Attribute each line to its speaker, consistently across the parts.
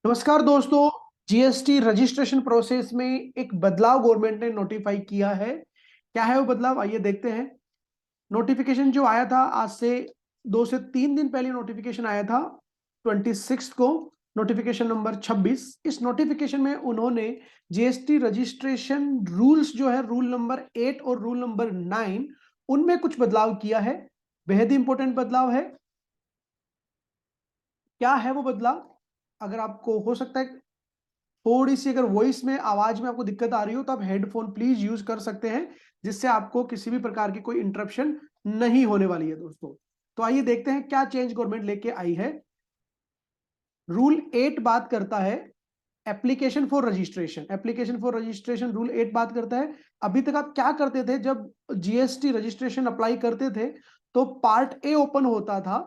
Speaker 1: नमस्कार दोस्तों। GST registration process में एक बदलाव गवर्नमेंट ने नोटिफाई किया है। क्या है वो बदलाव, आइए देखते हैं। नोटिफिकेशन जो आया था आज से 2 से 3 दिन पहले नोटिफिकेशन आया था 26 को, नोटिफिकेशन नंबर 26। इस नोटिफिकेशन में उन्होंने जीएसटी रजिस्ट्रेशन रूल्स जो है रूल नंबर 8 और रूल नंबर 9 उनमें कुछ बदलाव किया है। बेहद इंपॉर्टेंट बदलाव है। क्या है वो बदलाव, अगर आपको हो सकता है थोड़ी सी अगर वॉइस में आवाज में आपको दिक्कत आ रही हो तो आप हेडफोन प्लीज यूज कर सकते हैं, जिससे आपको किसी भी प्रकार की कोई इंटरप्शन नहीं होने वाली है दोस्तों। तो आइए देखते हैं क्या चेंज गवर्नमेंट लेके आई है। रूल 8 बात करता है application for registration. Application for registration rule 8 बात करता है। अभी तक आप क्या करते थे, जब जीएसटी रजिस्ट्रेशन अप्लाई करते थे तो पार्ट ए ओपन होता था।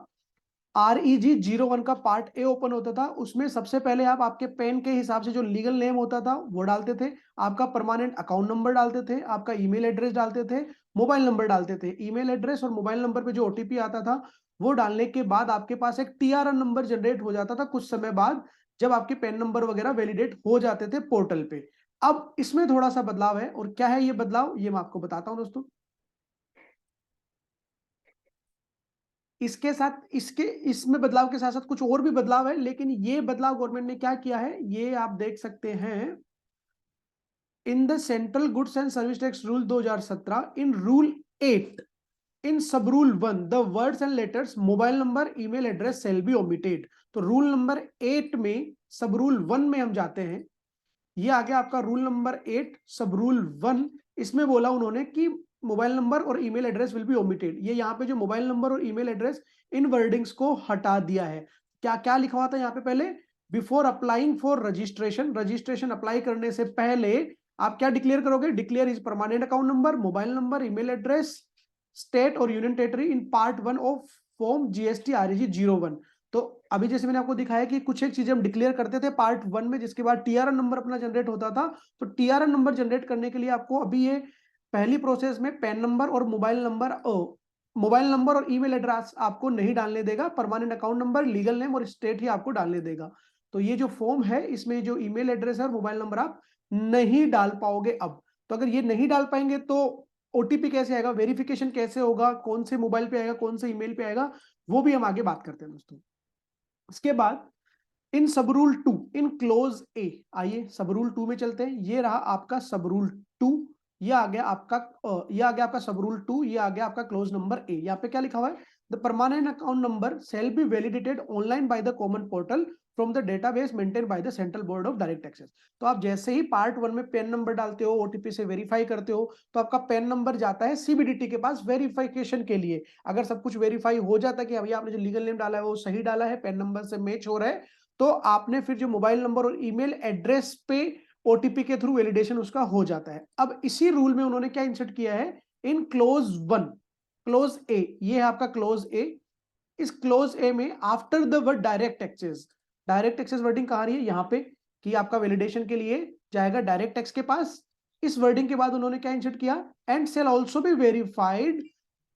Speaker 1: REG 01 का पार्ट ए ओपन होता था। उसमें सबसे पहले आप आपके पेन के हिसाब से जो लीगल नेम होता था वो डालते थे, आपका परमानेंट अकाउंट नंबर डालते थे, आपका ईमेल एड्रेस डालते थे, मोबाइल नंबर डालते थे। ईमेल एड्रेस और मोबाइल नंबर पे जो ओटीपी आता था वो डालने के बाद आपके पास एक टीआरएन नंबर जनरेट हो जाता था कुछ समय बाद, जब आपके पेन नंबर वगैरह वैलिडेट हो जाते थे पोर्टल पे। अब इसमें थोड़ा सा बदलाव है, और क्या है ये बदलाव ये मैं आपको बताता हूं दोस्तों। इसके साथ इसके इसमें बदलाव के साथ साथ कुछ और भी बदलाव है, लेकिन ये बदलाव गवर्नमेंट ने क्या किया है ये आप देख सकते हैं। In the central goods and service tax rule 2017 in rule 8 in sub rule 1 the words and letters mobile number email address shall be omitted. तो रूल नंबर 8 में सब रूल 1 में हम जाते हैं। ये आ गया आपका रूल नंबर 8 सब रूल 1। इसमें बोला उन्होंने कि मोबाइल नंबर और email address will be omitted. ये यहाँ पे जो मोबाइल नंबर और ईमेल एड्रेस, इन वर्डिंग्स को हटा दिया है। क्या क्या लिखा हुआ था यहाँ पे पहले, before applying for registration, registration apply करने से पहले आप क्या डिक्लेयर करोगे, declare is permanent account number, mobile number, email address, state और union territory in part 1 of form GST REG 01। तो अभी जैसे मैंने आपको दिखाया कि कुछ एक चीजें हम डिक्लेयर करते थे पार्ट 1 में, जिसके बाद टीआरएन नंबर अपना जनरेट होता था। तो टीआरएन नंबर जनरेट करने के लिए आपको अभी ये पहली प्रोसेस में पैन नंबर और मोबाइल नंबर और ईमेल एड्रेस आपको नहीं डालने देगा, permanent account number, legal name और स्टेट ही आपको डालने देगा। तो ये जो फॉर्म है इसमें जो ईमेल एड्रेस है और मोबाइल नंबर आप नहीं डाल पाओगे अब। तो अगर ये नहीं डाल पाएंगे तो ओटीपी कैसे आएगा, वेरिफिकेशन कैसे होगा, कौन से मोबाइल पे आएगा, कौन से ईमेल पे आएगा, वो भी हम आगे बात करते हैं दोस्तों। इसके बाद इन सब रूल 2 इन क्लोज ए, आइए सब रूल 2 में चलते हैं। ये रहा आपका सब रूल 2। ये आ गया आपका सब रूल 2। ये आ गया आपका क्लोज नंबर ए। यहाँ पे क्या लिखा हुआ है, the permanent account number shall be validated online by the common portal from the database maintain by the Central Board of Direct Taxes. तो आप जैसे ही पार्ट 1 में पैन नंबर डालते हो, ओटीपी से वेरीफाई करते हो, तो आपका पैन नंबर जाता है सीबीडीटी के पास वेरिफिकेशन के लिए। अगर सब कुछ वेरीफाई हो जाता है कि अभी आपने जो लीगल नेम डाला है वो सही डाला है, पैन नंबर से मैच हो रहा है, तो आपने फिर जो मोबाइल नंबर और ईमेल एड्रेस पे ओटीपी के थ्रू वैलिडेशन उसका हो जाता है। अब इसी रूल में उन्होंने क्या इंसर्ट किया है, इन क्लोज 1 क्लोज ए, ये है आपका क्लोज ए। इस क्लोज ए में after the word direct taxes, direct taxes wording कहां रही है यहाँ पे, कि आपका वैलिडेशन के लिए जाएगा डायरेक्ट टैक्स के पास। इस वर्डिंग के बाद उन्होंने क्या इंसर्ट किया, and shall also be verified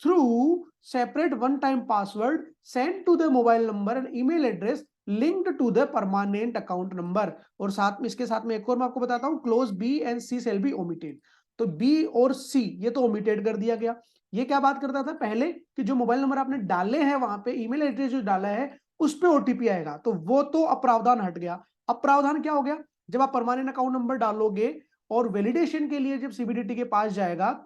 Speaker 1: through separate one time password send to the mobile number and email address linked to the permanent account number. और साथ में इसके साथ में एक और मैं आपको बताता हूं, clause B and C shall be omitted. तो बी और सी ये तो ओमिटेड कर दिया गया। ये क्या बात करता था पहले, कि जो मोबाइल नंबर आपने डाले हैं वहां पे, ईमेल एड्रेस जो डाला है उस पे ओटीपी आएगा, तो वो तो अप्रावधान हट गया। अब प्रावधान क्या हो गया, जब आप परमानेंट अकाउंट नंबर डालोगे और वैलिडेशन के लिए जब सीबीडीटी के पास जाएगा,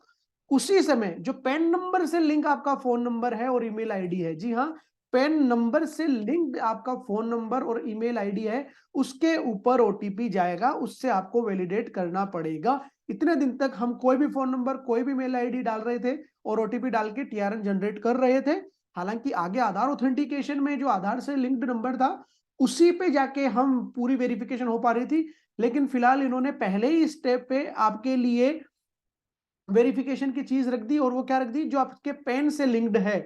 Speaker 1: उसी समय जो पैन नंबर से लिंक आपका फोन नंबर है और ईमेल आईडी है, जी हाँ, पैन नंबर से लिंक आपका फोन नंबर और ईमेल आईडी है, उसके ऊपर ओटीपी जाएगा, उससे आपको वैलिडेट करना पड़ेगा। इतने दिन तक हम कोई भी फोन नंबर कोई भी मेल आईडी डाल रहे थे और ओटीपी डाल के टीआरएन जनरेट कर रहे थे। हालांकि आगे आधार ऑथेंटिकेशन में जो आधार से लिंक्ड नंबर था उसी पे जाके हम पूरी वेरिफिकेशन हो पा रही थी, लेकिन फिलहाल इन्होंने पहले ही स्टेप पे आपके लिए वेरिफिकेशन की चीज रख दी। और वो क्या रख दी, जो आपके पेन से लिंक्ड है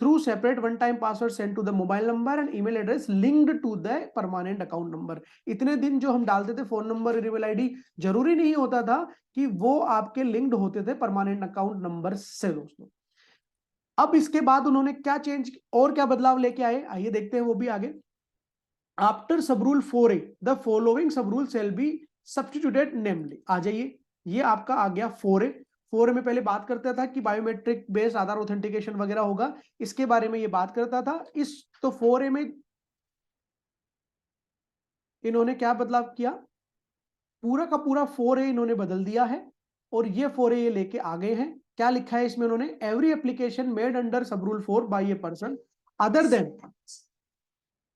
Speaker 1: through separate one time password send to the mobile number and email address linked to the permanent account number. इतने दिन जो हम डालते थे फोन नंबर और ईमेल आईडी, जरूरी नहीं होता था कि वो आपके लिंक्ड होते थे परमानेंट अकाउंट नंबर से दोस्तों। अब इसके बाद उन्होंने क्या चेंज और क्या बदलाव लेके आए, आइए देखते हैं वो भी आगे। After sub rule 4A the following sub rule shall be substituted namely. आ जाइए, ये आपका आ गया 4A। 4A में पहले बात करता था कि बायोमेट्रिक बेस्ड आधार ऑथेंटिकेशन वगैरह होगा, इसके बारे में ये बात करता था। इस तो 4A में इन्होंने क्या बदलाव किया, पूरा का पूरा 4A इन्होंने बदल दिया है और ये 4A ये लेके आ गए हैं। क्या लिखा है इसमें उन्होंने, every application made under sub rule 4 by a person other than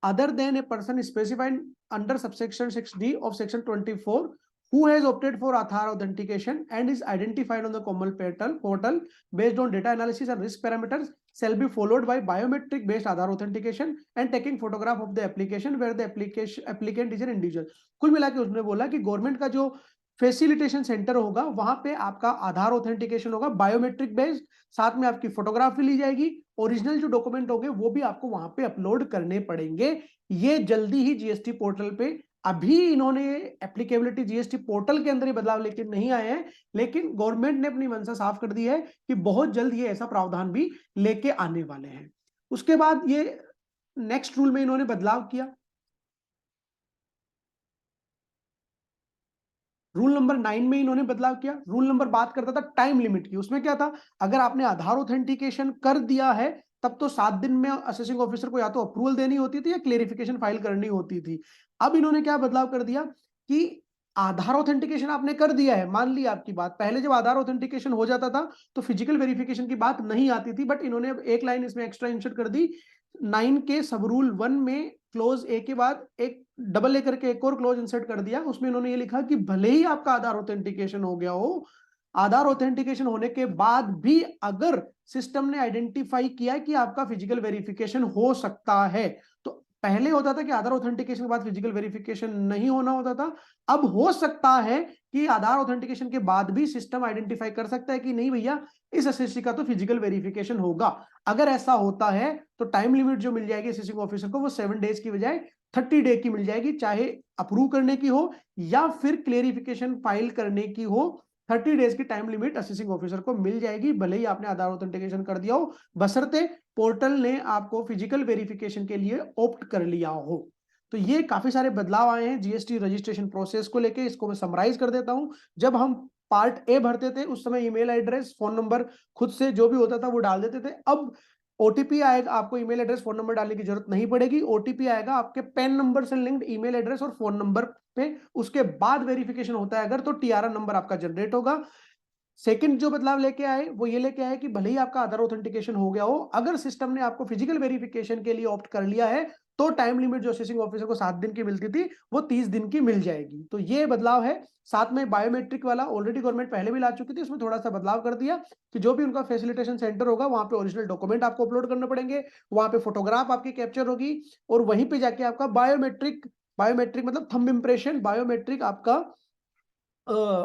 Speaker 1: a person specified under subsection 6D of section 24 who has opted for Aadhaar authentication and is identified on the common portal based on data analysis and risk parameters shall be followed by biometric based Aadhaar authentication and taking photograph of the application where the applicant is an individual। कुल मिला के उसने बोला कि government का जो facilitation centre होगा वहां पे आपका आधार ऑथेंटिकेशन होगा बायोमेट्रिक बेस्ड, साथ में आपकी फोटोग्राफी ली जाएगी, ओरिजिनल जो डॉक्यूमेंट होंगे वो भी आपको वहां पे अपलोड करने पड़ेंगे। ये जल्दी ही जीएसटी पोर्टल पे, अभी इन्होंने एप्लीकेबिलिटी जीएसटी पोर्टल के अंदर ही बदलाव लेके नहीं आए हैं, लेकिन गवर्नमेंट ने अपनी मंशा साफ कर दी है कि बहुत जल्द ये ऐसा प्रावधान भी लेके आने वाले हैं। उसके बाद ये नेक्स्ट रूल में इन्होंने बदलाव किया, रूल नंबर 9 में इन्होंने बदलाव किया। रूल नंबर बात करता था टाइम लिमिट की, उसमें क्या था, अगर आपने आधार ऑथेंटिकेशन कर दिया है तब तो 7 दिन में असेसिंग ऑफिसर को या तो अप्रूवल देनी होती थी या क्लेरिफिकेशन फाइल करनी होती थी। अब इन्होंने क्या बदलाव कर दिया कि आधार ऑथेंटिकेशन आपने कर दिया है, मान ली आपकी बात, पहले जब आधार ऑथेंटिकेशन हो जाता था तो फिजिकल वेरिफिकेशन की बात नहीं आती थी, बट इन्होंने अब एक लाइन इसमें एक्स्ट्रा इंसर्ट कर दी 9 के सब रूल 1 में क्लोज ए के बाद एक डबल ए करके एक और क्लोज इंसर्ट कर दिया। उसमें इन्होंने ये लिखा कि भले ही आपका आधार ऑथेंटिकेशन हो गया हो, आधार ऑथेंटिकेशन होने के बाद भी अगर सिस्टम ने आइडेंटिफाई किया कि आपका फिजिकल वेरिफिकेशन हो सकता है, तो पहले होता था कि आधार ऑथेंटिकेशन के बाद फिजिकल वेरिफिकेशन नहीं होना होता था, अब हो सकता है कि आधार ऑथेंटिकेशन के बाद भी सिस्टम आइडेंटिफाई कर सकता है कि नहीं भैया इस एसएससी का तो फिजिकल वेरिफिकेशन होगा। अगर ऐसा होता है तो टाइम लिमिट जो मिल जाएगी असेसिंग ऑफिसर को वो 7 डेज की बजाय 30 डे की मिल जाएगी, चाहे अप्रूव करने की हो या फिर क्लेरिफिकेशन फाइल करने की हो। 30 डेज की टाइम लिमिट असेसिंग ऑफिसर को मिल जाएगी, भले ही आपने आधार ऑथेंटिकेशन कर दिया हो, बशर्ते पोर्टल ने आपको फिजिकल वेरिफिकेशन के लिए ऑप्ट कर लिया हो। तो ये काफी सारे बदलाव आए हैं जीएसटी रजिस्ट्रेशन प्रोसेस को लेके, इसको मैं समराइज कर देता हूं। जब हम पार्ट ए भरते थे उस समय ईमेल एड्रेस फोन नंबर खुद से जो भी होता था वो डाल देते थे, अब ओटीपी आएगा, आपको ईमेल एड्रेस फोन नंबर डालने की जरूरत नहीं पड़ेगी, ओटीपी आएगा आपके पैन नंबर से लिंक्ड ईमेल एड्रेस और फोन नंबर पे, उसके बाद वेरिफिकेशन होता है अगर तो टीआरआर नंबर आपका जनरेट होगा। सेकंड जो बदलाव लेके आए वो ये लेके आए कि भले ही आपका आधार ऑथेंटिकेशन हो गया हो, अगर सिस्टम ने आपको फिजिकल वेरिफिकेशन के लिए ऑप्ट कर लिया है तो टाइम लिमिट जो असेसिंग ऑफिसर को 7 दिन की मिलती थी वो 30 दिन की मिल जाएगी। तो ये बदलाव है। साथ में बायोमेट्रिक वाला ऑलरेडी गवर्नमेंट पहले भी ला चुकी थी, उसमें थोड़ा सा बदलाव कर दिया कि जो भी उनका फैसिलिटेशन सेंटर होगा वहां पे ओरिजिनल डॉक्यूमेंट आपको अपलोड करने पड़ेंगे, वहां पे फोटोग्राफ आपकी कैप्चर होगी और वहीं पे जाके आपका बायोमेट्रिक, बायोमेट्रिक मतलब थंब इंप्रेशन, बायोमेट्रिक आपका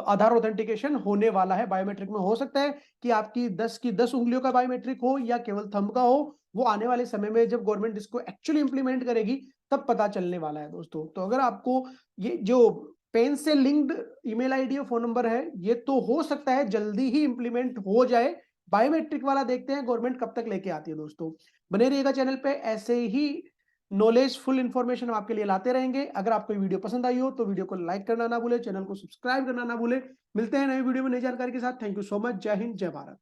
Speaker 1: आधार ऑथेंटिकेशन होने वाला है। बायोमेट्रिक में हो सकता है कि आपकी 10 की 10 उंगलियों का बायोमेट्रिक हो या केवल थंब का हो, वो आने वाले समय में जब गवर्नमेंट इसको एक्चुअली इंप्लीमेंट करेगी तब पता चलने वाला है दोस्तों। तो अगर आपको ये जो पेन से लिंक्ड ईमेल आईडी और फोन नंबर है ये तो हो सकता है जल्दी ही इंप्लीमेंट हो जाए, बायोमेट्रिक वाला देखते हैं गवर्नमेंट कब तक लेके आती है। दोस्तों बने रहिएगा चैनल पे, ऐसे ही नॉलेज फुल इंफॉर्मेशन हम आपके लिए लाते रहेंगे। अगर आपको वीडियो पसंद आई हो तो वीडियो को लाइक करना ना भूले, चैनल को सब्सक्राइब करना ना भूले। मिलते हैं नई वीडियो में नई जानकारी के साथ। Thank you so much. जय हिंद, जय भारत।